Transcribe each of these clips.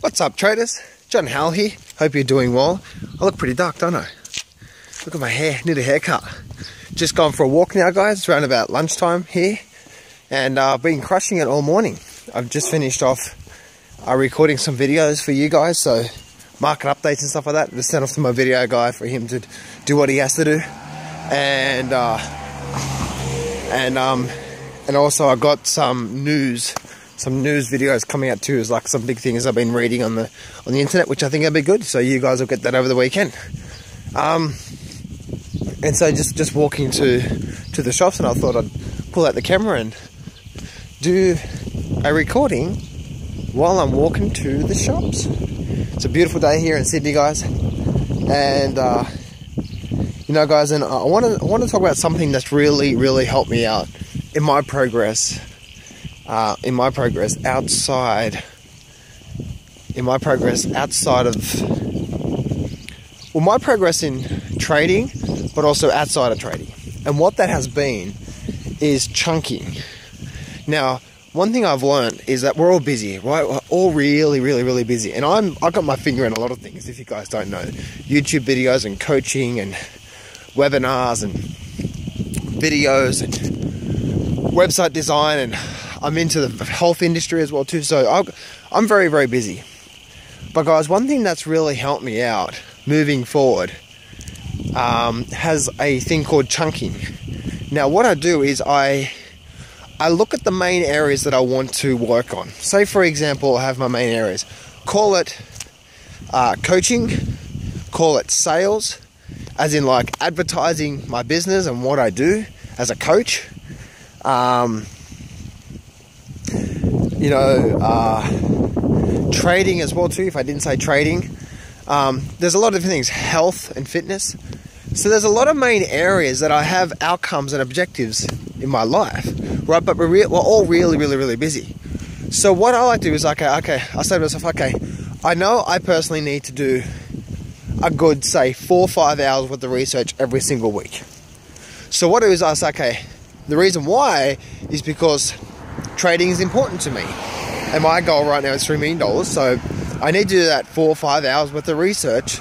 What's up, traders? John Howell here. Hope you're doing well. I look pretty dark, don't I? Look at my hair. Need a haircut. Just gone for a walk now, guys. It's around about lunchtime here, and I've been crushing it all morning. I've just finished off recording some videos for you guys, so market updates and stuff like that. Just sent off to my video guy for him to do what he has to do, and also I got some news videos coming out too. Is like some big things I've been reading on the internet, which I think will be good. So you guys will get that over the weekend. And so just walking to the shops, and I thought I'd pull out the camera and do a recording while I'm walking to the shops. It's a beautiful day here in Sydney, guys, and you know, guys, and I want to talk about something that's really helped me out in my progress. My progress outside in trading, but also outside of trading. And what that has been is chunking. Now, one thing I've learned is that we're all busy, right? We're all really busy. And I've got my finger in a lot of things, if you guys don't know. YouTube videos and coaching and webinars and videos and website design, and I'm into the health industry as well too. So I'm very busy. But guys, one thing that's really helped me out moving forward has a thing called chunking. Now what I do is I look at the main areas that I want to work on. Say for example, I have my main areas. Call it coaching, call it sales, as in like advertising my business and what I do as a coach. You know, trading as well too, if I didn't say trading. There's a lot of different things, health and fitness. So there's a lot of main areas that I have outcomes and objectives in my life, right? But we're all really busy. So what I like to do is, okay, I say to myself, okay, I know I personally need to do a good, say, 4 or 5 hours worth of research every single week. So what I do is I say, okay, the reason why is because trading is important to me. And my goal right now is $3 million. So I need to do that 4 or 5 hours worth of research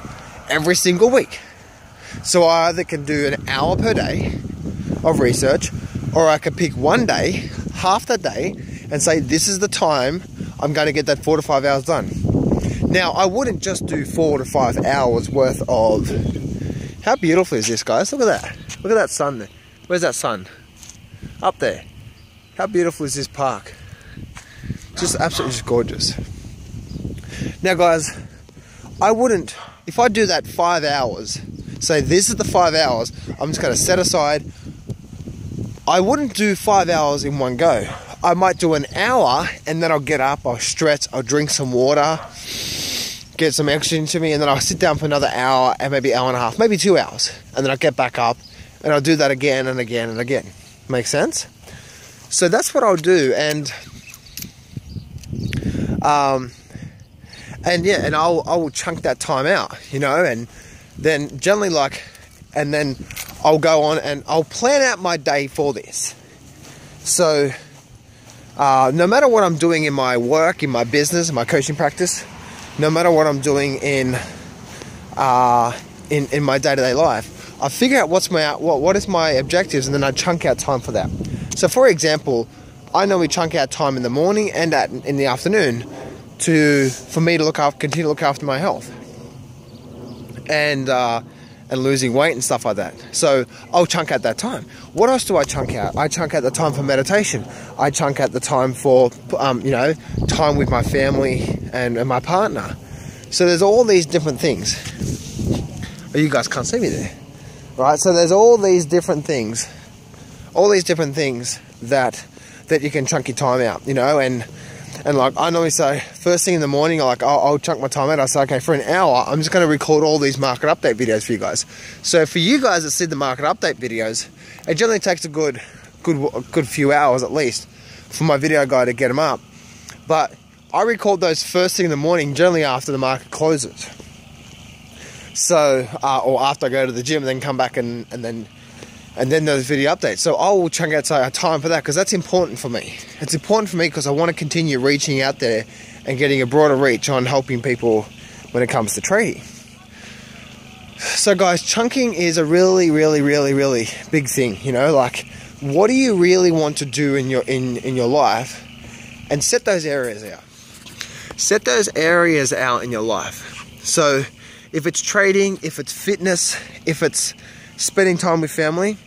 every single week. So I either can do an hour per day of research, or I can pick one day, half the day, and say, this is the time I'm going to get that 4 to 5 hours done. Now, I wouldn't just do 4 to 5 hours worth of... How beautiful is this, guys? Look at that. Look at that sun there. Where's that sun? Up there. How beautiful is this park? Just absolutely just gorgeous. Now, guys, I wouldn't... If I do that 5 hours... Say this is the 5 hours I'm just going to set aside. I wouldn't do 5 hours in one go. I might do an hour, and then I'll get up, I'll stretch, I'll drink some water, get some oxygen to me, and then I'll sit down for another hour, and maybe hour and a half, maybe 2 hours, and then I'll get back up, and I'll do that again and again and again. Make sense? So that's what I'll do, and yeah, and I will chunk that time out, you know, and then generally and then I'll go on and I'll plan out my day for this. So no matter what I'm doing in my work, in my business, in my coaching practice, no matter what I'm doing in my day-to-day life, I figure out what is my objectives, and then I chunk out time for that. So for example, I normally chunk out time in the morning and in the afternoon for me to continue to look after my health. And losing weight and stuff like that. So I'll chunk out that time. What else do I chunk out? I chunk out the time for meditation. I chunk out the time for, you know, time with my family and my partner. So there's all these different things. Oh, you guys can't see me there. Right? So there's all these different things. All these different things that you can chunk your time out, you know, and like I normally say, first thing in the morning, I'll chunk my time out. I say, okay, for an hour, I'm just going to record all these market update videos for you guys. So for you guys that see the market update videos, it generally takes a good few hours at least for my video guy to get them up. But I record those first thing in the morning, generally after the market closes. So, or after I go to the gym and then come back and then those video updates. So I will chunk out time for that, because that's important for me. It's important for me because I want to continue reaching out there and getting a broader reach on helping people when it comes to trading. So guys, chunking is a really big thing, you know, like what do you really want to do in your life, and set those areas out. Set those areas out in your life. So if it's trading, if it's fitness, if it's spending time with family,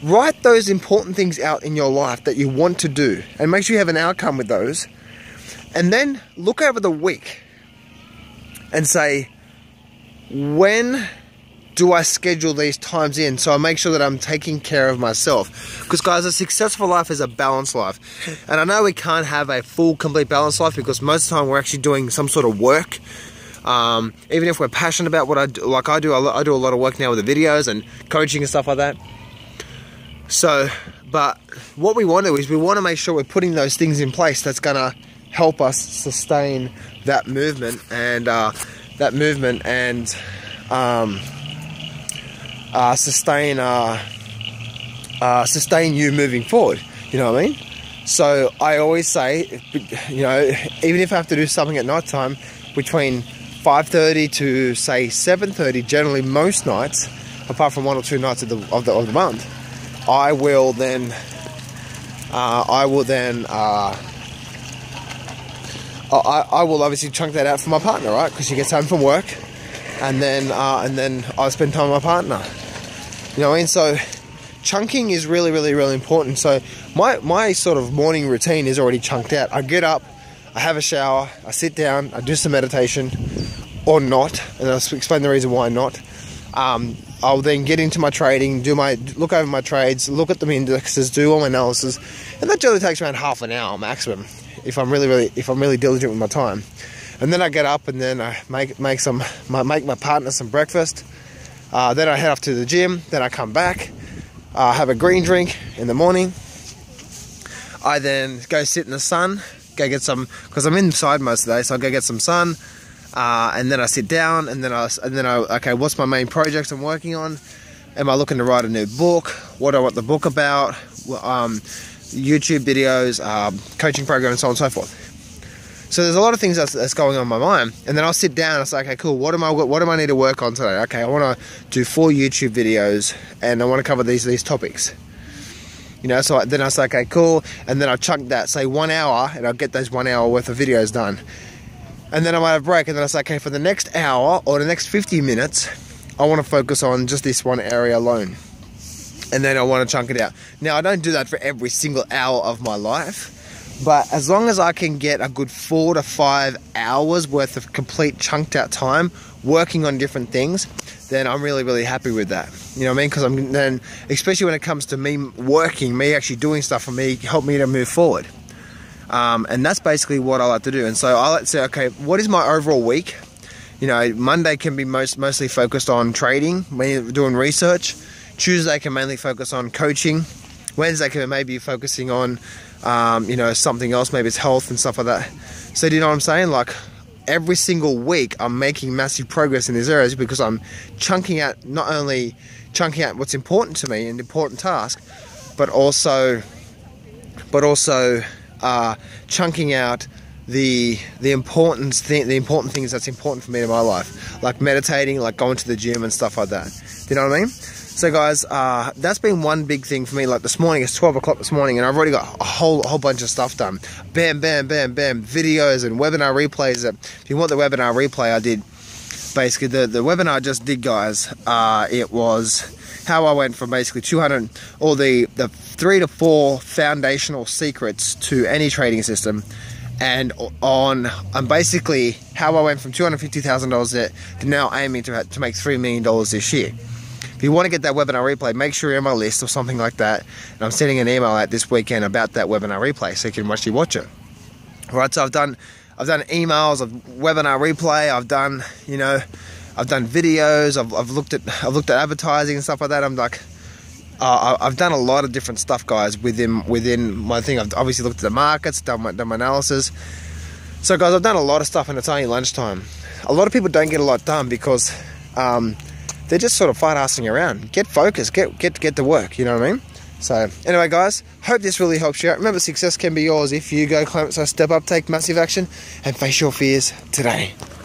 write those important things out in your life that you want to do, and make sure you have an outcome with those. And then look over the week and say, when do I schedule these times in so I make sure that I'm taking care of myself? Because guys, a successful life is a balanced life. And I know we can't have a full, complete balanced life, because most of the time we're actually doing some sort of work. Even if we're passionate about what I do, like I do a lot of work now with the videos and coaching and stuff like that. So, but what we want to do is we want to make sure we're putting those things in place that's going to help us sustain that movement and sustain you moving forward. You know what I mean? So I always say, you know, even if I have to do something at night time between 5:30 to say 7:30, generally most nights, apart from 1 or 2 nights of the month, I will obviously chunk that out for my partner, right? Because she gets home from work, and then I'll spend time with my partner. You know what I mean? So chunking is really important. So my sort of morning routine is already chunked out. I get up, I have a shower, I sit down, I do some meditation, or not, and I'll explain the reason why not. I'll then get into my trading, look over my trades, look at the indexes, do all my analysis, and that generally takes around half an hour maximum if I'm really diligent with my time. And then I get up and then I make my partner some breakfast. Then I head off to the gym. Then I come back, have a green drink in the morning. I then go sit in the sun, go get some, because I'm inside most of the day, so I go get some sun. And then I sit down, and then I okay, what's my main projects I'm working on? Am I looking to write a new book? What do I want the book about? YouTube videos, coaching program, and so on and so forth. So there's a lot of things that's going on in my mind, and then I'll sit down and I'll say, okay, cool, what do I need to work on today? Okay, I want to do 4 YouTube videos, and I want to cover these topics. You know, so then I say, okay, cool, and then I'll chunk that, say 1 hour, and I'll get those 1 hour worth of videos done. And then I might have a break, and then I say, okay, for the next hour or the next 50 minutes, I want to focus on just this one area alone. And then I want to chunk it out. Now, I don't do that for every single hour of my life, but as long as I can get a good 4 to 5 hours worth of complete chunked out time working on different things, then I'm really happy with that. You know what I mean? Because I'm then, especially when it comes to me working, me actually doing stuff for me, help me to move forward. And that's basically what I like to do. And so I like to say, okay, what is my overall week? You know, Monday can be mostly focused on trading, doing research. Tuesday can mainly focus on coaching. Wednesday can maybe focusing on, you know, something else. Maybe it's health and stuff like that. So do you know what I'm saying? Like every single week I'm making massive progress in these areas because I'm chunking out, not only chunking out what's important to me, an important task, but also chunking out the important things that's important for me in my life, like meditating, like going to the gym and stuff like that. Do you know what I mean? So guys, that's been one big thing for me. Like this morning, it's 12 o'clock this morning, and I've already got a whole bunch of stuff done. Bam, videos and webinar replays. If you want the webinar replay, I did basically the webinar I just did, guys. It was how I went from basically 200, or the 3 to 4 foundational secrets to any trading system, and basically how I went from $250,000 there to now aiming to make $3 million this year. If you want to get that webinar replay, make sure you're on my list or something like that. And I'm sending an email out this weekend about that webinar replay, so you can actually watch it. All right, so I've done emails, of webinar replay. I've done videos. I've looked at advertising and stuff like that. I'm like, I've done a lot of different stuff, guys, within my thing. I've obviously looked at the markets, done my analysis. So, guys, I've done a lot of stuff, and it's only lunchtime. A lot of people don't get a lot done because they're just sort of fart-assing around. Get focused, get to work, you know what I mean? So anyway, guys, hope this really helps you out. Remember, success can be yours if you go claim it. So step up, take massive action, and face your fears today.